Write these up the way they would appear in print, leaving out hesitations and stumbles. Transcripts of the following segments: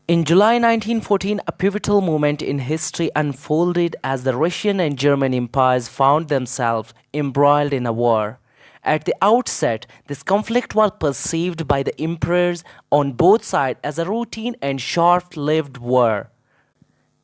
In July 1914, a pivotal moment in history unfolded as the Russian and German empires found themselves embroiled in a war. At the outset, this conflict was perceived by the emperors on both sides as a routine and short-lived war.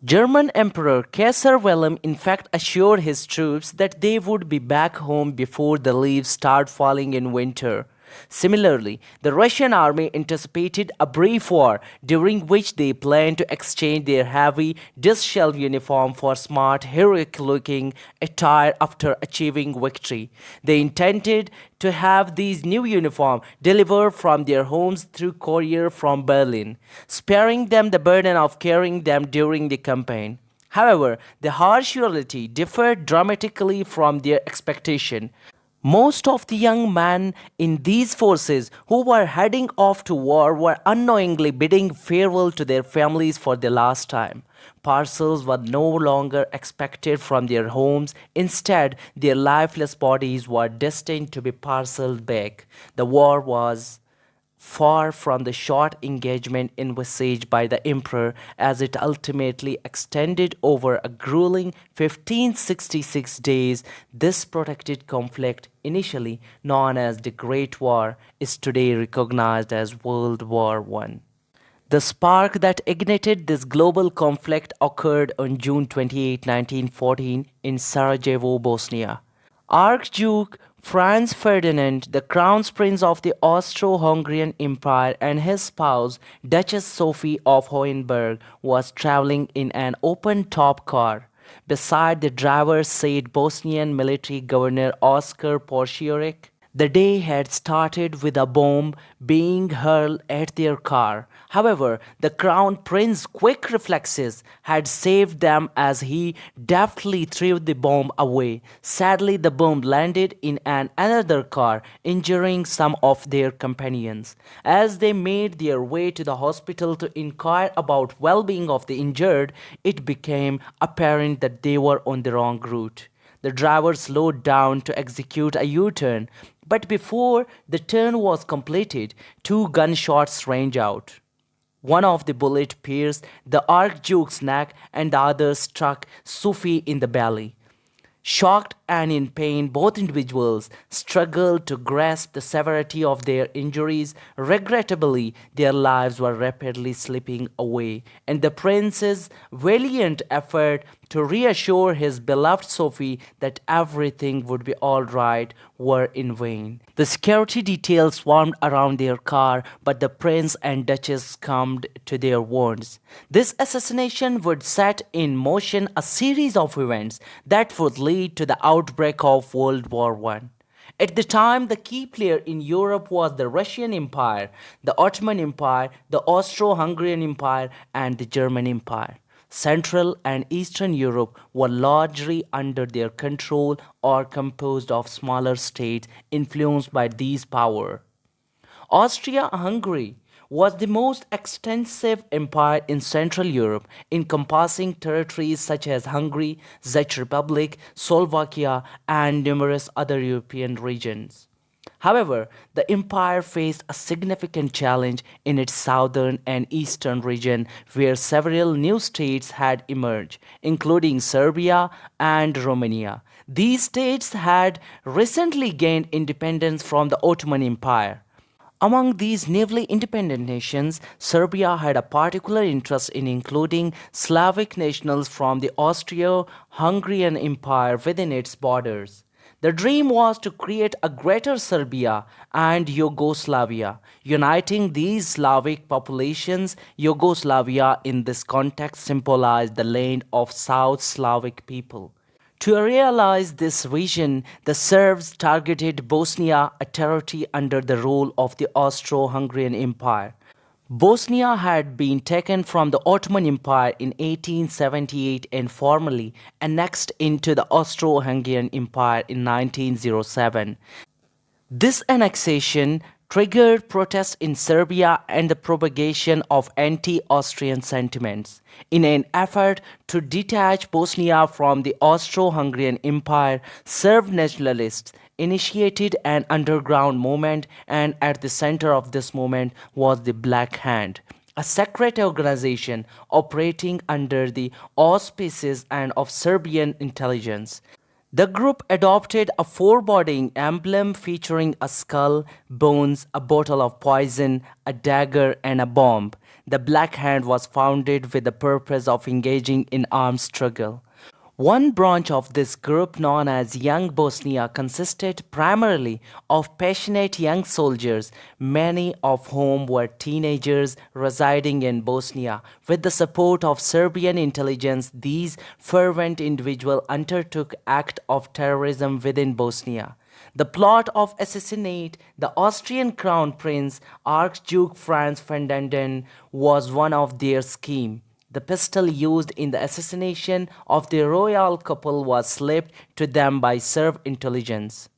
German Emperor Kaiser Wilhelm in fact assured his troops that they would be back home before the leaves start falling in winter. Similarly, the Russian army anticipated a brief war during which they planned to exchange their heavy, disheveled uniform for smart, heroic-looking attire after achieving victory. They intended to have these new uniforms delivered from their homes through courier from Berlin, sparing them the burden of carrying them during the campaign. However, the harsh reality differed dramatically from their expectation. Most of the young men in these forces who were heading off to war were unknowingly bidding farewell to their families for the last time. Parcels were no longer expected from their homes. Instead, their lifeless bodies were destined to be parceled back. The war was far from the short engagement envisaged by the emperor, as it ultimately extended over a grueling 1566 days. This protracted conflict, initially known as the Great War, is today recognized as World War I. The spark that ignited this global conflict occurred on June 28, 1914, in Sarajevo, Bosnia. Archduke Franz Ferdinand, the crown prince of the Austro-Hungarian Empire, and his spouse, Duchess Sophie of Hohenberg, was traveling in an open-top car. Beside the driver sat Bosnian military governor Oskar Porciorek. The day had started with a bomb being hurled at their car. However, the crown prince's quick reflexes had saved them as he deftly threw the bomb away. Sadly, the bomb landed in another car, injuring some of their companions. As they made their way to the hospital to inquire about well-being of the injured, it became apparent that they were on the wrong route. The driver slowed down to execute a U-turn, but before the turn was completed, two gunshots rang out. One of the bullets pierced the Archduke's neck and the other struck Sophie in the belly. Shocked and in pain, both individuals struggled to grasp the severity of their injuries. Regrettably, their lives were rapidly slipping away, and the prince's valiant effort to reassure his beloved Sophie that everything would be all right were in vain. The security details swarmed around their car, but the prince and duchess succumbed to their wounds. This assassination would set in motion a series of events that would lead to the outbreak of World War I. At the time, the key player in Europe was the Russian Empire, the Ottoman Empire, the Austro-Hungarian Empire, and the German Empire. Central and Eastern Europe were largely under their control or composed of smaller states influenced by these powers. Austria-Hungary was the most extensive empire in Central Europe, encompassing territories such as Hungary, Czech Republic, Slovakia, and numerous other European regions. However, the empire faced a significant challenge in its southern and eastern region, where several new states had emerged, including Serbia and Romania. These states had recently gained independence from the Ottoman Empire. Among these newly independent nations, Serbia had a particular interest in including Slavic nationals from the Austro-Hungarian Empire within its borders. The dream was to create a greater Serbia and Yugoslavia. Uniting these Slavic populations, Yugoslavia in this context symbolized the land of South Slavic people. To realize this vision, the Serbs targeted Bosnia, a territory under the rule of the Austro-Hungarian Empire. Bosnia had been taken from the Ottoman Empire in 1878 and formally annexed into the Austro-Hungarian Empire in 1907. This annexation triggered protests in Serbia and the propagation of anti-Austrian sentiments. In an effort to detach Bosnia from the Austro-Hungarian Empire, Serb nationalists initiated an underground movement, and at the center of this movement was the Black Hand, a secret organization operating under the auspices and of Serbian intelligence. The group adopted a foreboding emblem featuring a skull, bones, a bottle of poison, a dagger, and a bomb. The Black Hand was founded with the purpose of engaging in armed struggle. One branch of this group, known as Young Bosnia, consisted primarily of passionate young soldiers, many of whom were teenagers residing in Bosnia. With the support of Serbian intelligence, these fervent individuals undertook acts of terrorism within Bosnia. The plot of assassinate the Austrian crown prince Archduke Franz Ferdinand was one of their scheme. The pistol used in the assassination of the royal couple was slipped to them by Serb intelligence.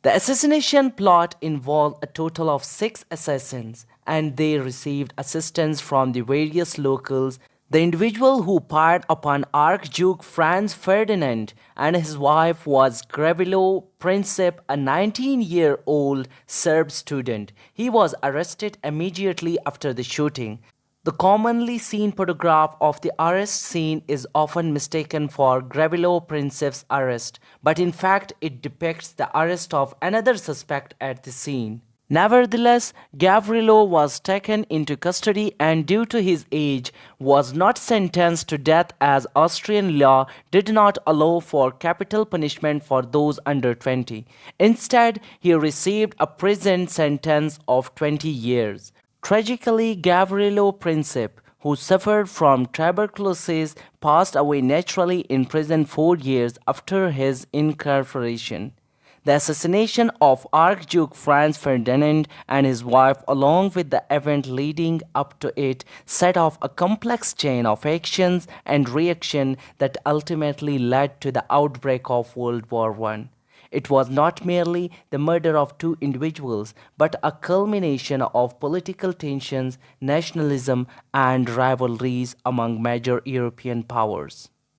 The assassination plot involved a total of 6 assassins, and they received assistance from the various locals. The individual who fired upon Archduke Franz Ferdinand and his wife was Gavrilo Princip, a 19-year-old Serb student. He was arrested immediately after the shooting. The commonly seen photograph of the arrest scene is often mistaken for Gavrilo Princip's arrest, but in fact it depicts the arrest of another suspect at the scene. Nevertheless, Gavrilo was taken into custody and due to his age was not sentenced to death as Austrian law did not allow for capital punishment for those under 20. Instead, he received a prison sentence of 20 years. Tragically, Gavrilo Princip, who suffered from tuberculosis, passed away naturally in prison 4 years after his incarceration. The assassination of Archduke Franz Ferdinand and his wife, along with the event leading up to it, set off a complex chain of actions and reaction that ultimately led to the outbreak of World War I. It was not merely the murder of two individuals, but a culmination of political tensions, nationalism, and rivalries among major European powers.